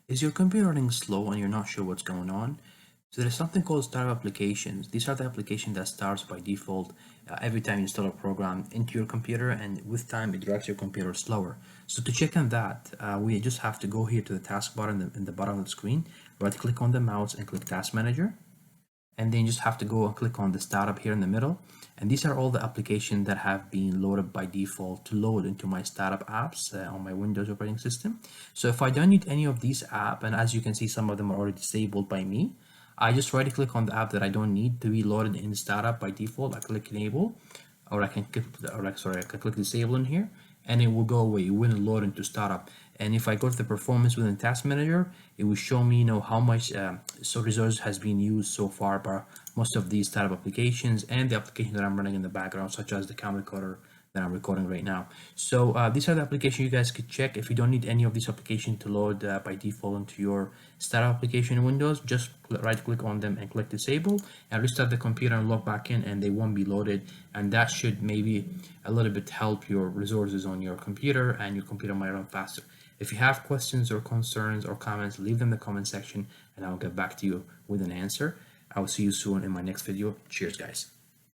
Is your computer running slow and you're not sure what's going on? So there's something called startup applications. These are the applications that starts by default every time you install a program into your computer, and with time it drives your computer slower. So to check on that, we just have to go here to the taskbar in the bottom of the screen, right click on the mouse and click Task Manager, and then you just have to go and click on the startup here in the middle, and these are all the applications that have been loaded by default to load into my startup apps on my Windows operating system. So if I don't need any of these apps, and as you can see some of them are already disabled by me, I just right click on the app that I don't need to be loaded in startup by default. I click enable, or I can click, I can click disable in here, and it will go away. It wouldn't load into startup. And if I go to the performance within Task Manager, it will show me, how much resource has been used so far by most of these startup applications and the application that I'm running in the background, such as the camcorder that I'm recording right now. So these are the applications you guys could check. If you don't need any of these applications to load by default into your startup application in Windows, just right click on them and click disable and restart the computer and log back in, and they won't be loaded. And that should maybe a little bit help your resources on your computer, and your computer might run faster. If you have questions or concerns or comments, leave them in the comment section and I'll get back to you with an answer. I will see you soon in my next video. Cheers, guys.